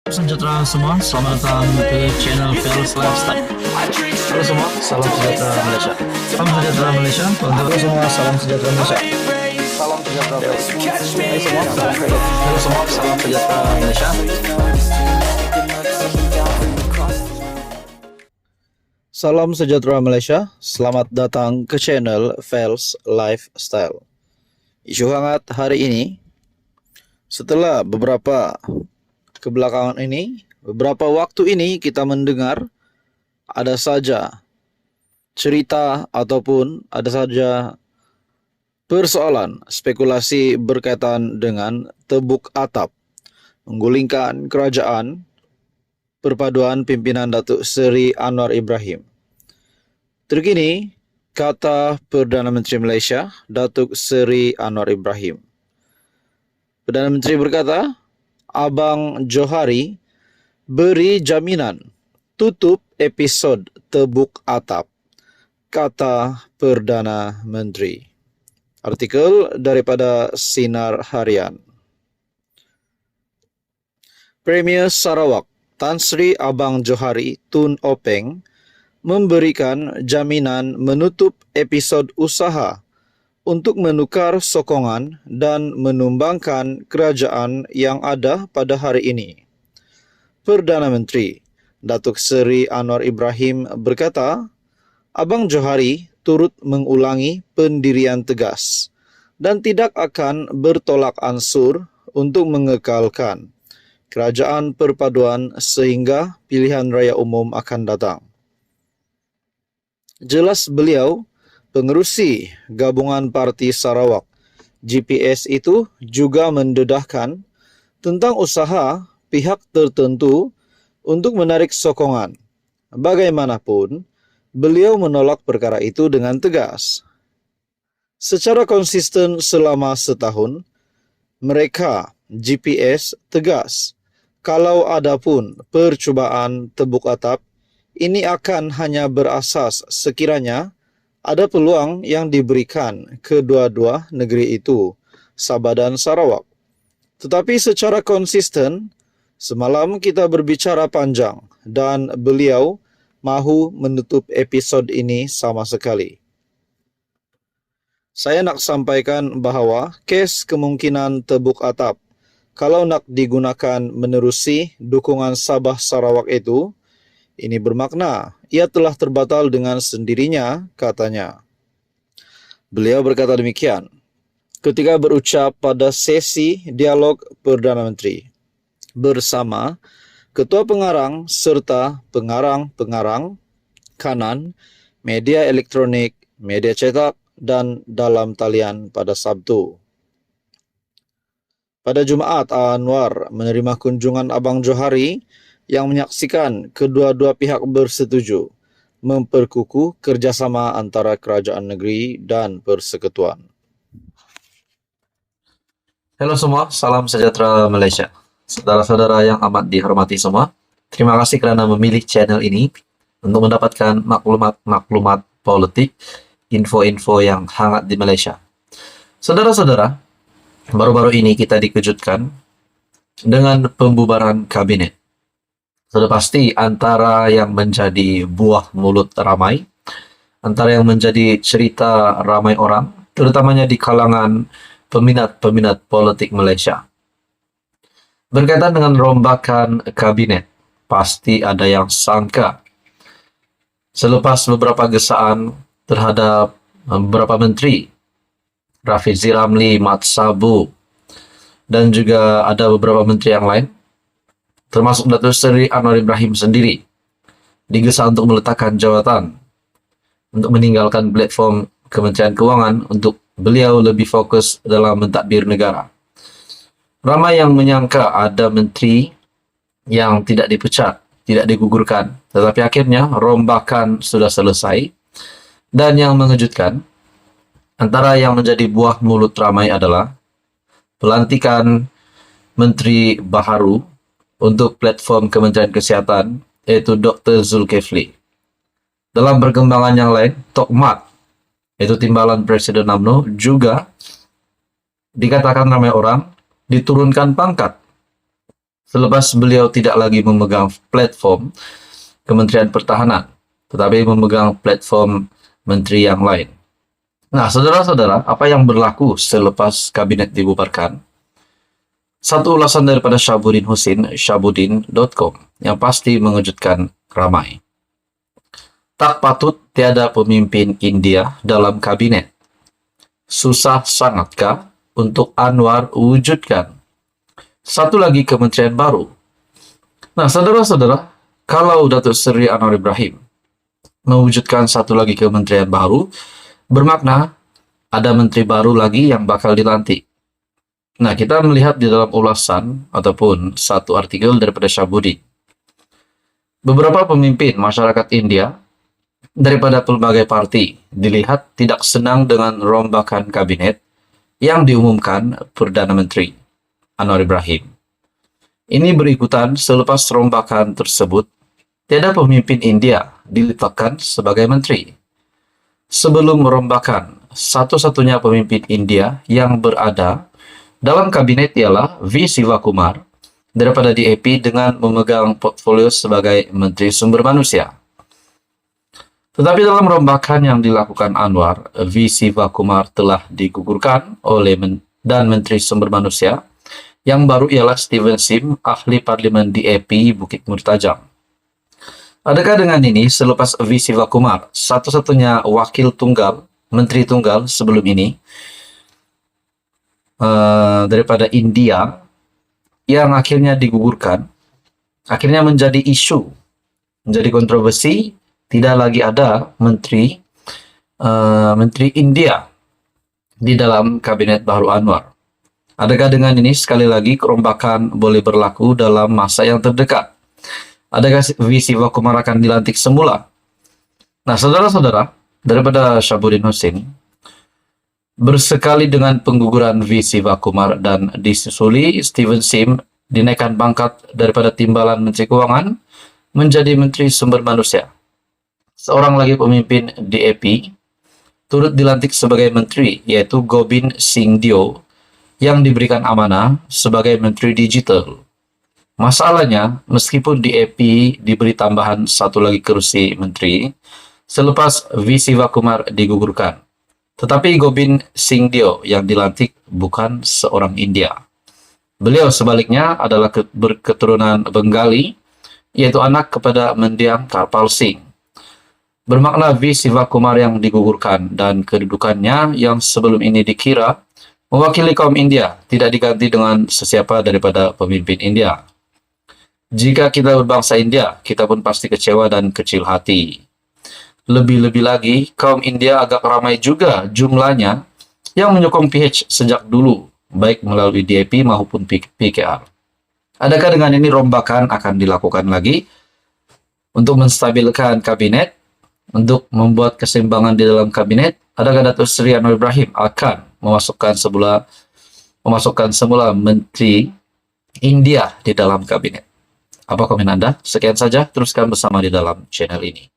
Sejahtera semua, selamat datang ke channel Fels Lifestyle. Halo semua, salam sejahtera Malaysia. Salam sejahtera Malaysia. Halo semua, salam sejahtera Malaysia. Salam sejahtera Malaysia. Halo semua, salam sejahtera Malaysia. Salam sejahtera Malaysia. Selamat datang ke channel Fels Lifestyle. Isu hangat hari ini, setelah beberapa waktu ini kita mendengar ada saja cerita ataupun ada saja persoalan spekulasi berkaitan dengan tebuk atap menggulingkan kerajaan perpaduan pimpinan Datuk Seri Anwar Ibrahim. Terkini, kata Perdana Menteri Malaysia, Datuk Seri Anwar Ibrahim. Perdana Menteri berkata, Abang Johari beri jaminan tutup episod tebuk atap, kata Perdana Menteri. Artikel daripada Sinar Harian. Premier Sarawak Tan Sri Abang Johari Tun Openg memberikan jaminan menutup episod usaha untuk menukar sokongan dan menumbangkan kerajaan yang ada pada hari ini. Perdana Menteri Datuk Seri Anwar Ibrahim berkata, Abang Johari turut mengulangi pendirian tegas dan tidak akan bertolak ansur untuk mengekalkan kerajaan perpaduan sehingga pilihan raya umum akan datang. Jelas beliau, pengerusi Gabungan Parti Sarawak GPS itu juga mendedahkan tentang usaha pihak tertentu untuk menarik sokongan. Bagaimanapun, beliau menolak perkara itu dengan tegas. Secara konsisten selama setahun, mereka GPS tegas kalau ada pun percubaan tebuk atap, ini akan hanya berasas sekiranya ada peluang yang diberikan kedua-dua negeri itu, Sabah dan Sarawak. Tetapi secara konsisten, semalam kita berbicara panjang dan beliau mahu menutup episod ini sama sekali. Saya nak sampaikan bahawa kes kemungkinan tebuk atap, kalau nak digunakan menerusi dukungan Sabah Sarawak itu, ini bermakna ia telah terbatal dengan sendirinya, katanya. Beliau berkata demikian ketika berucap pada sesi dialog Perdana Menteri bersama Ketua Pengarang serta pengarang-pengarang kanan, media elektronik, media cetak dan dalam talian pada Sabtu. Pada Jumaat, Anwar menerima kunjungan Abang Johari yang menyaksikan kedua-dua pihak bersetuju memperkukuh kerjasama antara kerajaan negeri dan persekutuan. Halo semua, salam sejahtera Malaysia. Saudara-saudara yang amat dihormati semua, terima kasih kerana memilih channel ini untuk mendapatkan maklumat-maklumat politik, info-info yang hangat di Malaysia. Saudara-saudara, baru-baru ini kita dikejutkan dengan pembubaran kabinet. Sudah pasti antara yang menjadi buah mulut ramai, antara yang menjadi cerita ramai orang, terutamanya di kalangan peminat-peminat politik Malaysia. Berkaitan dengan rombakan kabinet, pasti ada yang sangka. Selepas beberapa gesaan terhadap beberapa menteri, Rafizi Ramli, Mat Sabu, dan juga ada beberapa menteri yang lain, termasuk Datuk Seri Anwar Ibrahim sendiri, digesa untuk meletakkan jawatan, untuk meninggalkan platform Kementerian Kewangan untuk beliau lebih fokus dalam mentadbir negara. Ramai yang menyangka ada menteri yang tidak dipecat, tidak digugurkan, tetapi akhirnya rombakan sudah selesai. Dan yang mengejutkan, antara yang menjadi buah mulut ramai adalah pelantikan Menteri Baharu untuk platform Kementerian Kesihatan, yaitu Dr. Zulkifli. Dalam perkembangan yang lain, Tok Mat, yaitu Timbalan Presiden UMNO, juga dikatakan ramai orang diturunkan pangkat selepas beliau tidak lagi memegang platform Kementerian Pertahanan, tetapi memegang platform menteri yang lain. Nah, saudara-saudara, apa yang berlaku selepas kabinet dibubarkan? Satu ulasan daripada Syahabuddin Husin, syahabuddin.com, yang pasti mengejutkan ramai. Tak patut tiada pemimpin India dalam kabinet. Susah sangatkah untuk Anwar wujudkan? Satu lagi kementerian baru. Nah, saudara-saudara, kalau Datuk Seri Anwar Ibrahim mewujudkan satu lagi kementerian baru, bermakna ada menteri baru lagi yang bakal dilantik. Nah, kita melihat di dalam ulasan ataupun satu artikel daripada Syahabuddin. Beberapa pemimpin masyarakat India daripada pelbagai parti dilihat tidak senang dengan rombakan kabinet yang diumumkan Perdana Menteri Anwar Ibrahim. Ini berikutan selepas rombakan tersebut, tiada pemimpin India diletakkan sebagai menteri. Sebelum merombakan, satu-satunya pemimpin India yang berada dalam kabinet ialah V. Sivakumar daripada DAP dengan memegang portfolio sebagai Menteri Sumber Manusia. Tetapi dalam rombakan yang dilakukan Anwar, V. Sivakumar telah digugurkan oleh Menteri Sumber Manusia. Yang baru ialah Steven Sim, ahli parlimen DAP Bukit Murtajam. Adakah dengan ini, selepas V. Sivakumar, satu-satunya wakil tunggal, menteri tunggal sebelum ini, daripada India, yang akhirnya digugurkan, akhirnya menjadi isu, menjadi kontroversi, tidak lagi ada menteri India di dalam kabinet baru Anwar. Adakah dengan ini sekali lagi kerombakan boleh berlaku dalam masa yang terdekat? Adakah V. Sivakumar akan dilantik semula? Nah, saudara-saudara, daripada Syahabuddin Husin, bersekali dengan pengguguran V. Sivakumar dan disusuli Steven Sim dinaikkan pangkat daripada timbalan Menteri Keuangan menjadi Menteri Sumber Manusia. Seorang lagi pemimpin DAP turut dilantik sebagai menteri, yaitu Gobind Singh Dio, yang diberikan amanah sebagai Menteri Digital. Masalahnya, meskipun DAP diberi tambahan satu lagi kursi menteri selepas V. Sivakumar digugurkan, tetapi Gobind Singh Dio yang dilantik bukan seorang India. Beliau sebaliknya adalah berketurunan Bengali, yaitu anak kepada mendiang Karpal Singh. Bermakna V. Sivakumar yang digugurkan dan kedudukannya yang sebelum ini dikira mewakili kaum India tidak diganti dengan sesiapa daripada pemimpin India. Jika kita berbangsa India, kita pun pasti kecewa dan kecil hati. Lebih-lebih lagi, kaum India agak ramai juga jumlahnya yang menyokong PH sejak dulu, baik melalui DAP maupun PKR. Adakah dengan ini rombakan akan dilakukan lagi untuk menstabilkan kabinet, untuk membuat keseimbangan di dalam kabinet? Adakah Datuk Seri Anwar Ibrahim akan memasukkan semula menteri India di dalam kabinet? Apa komen Anda? Sekian saja, teruskan bersama di dalam channel ini.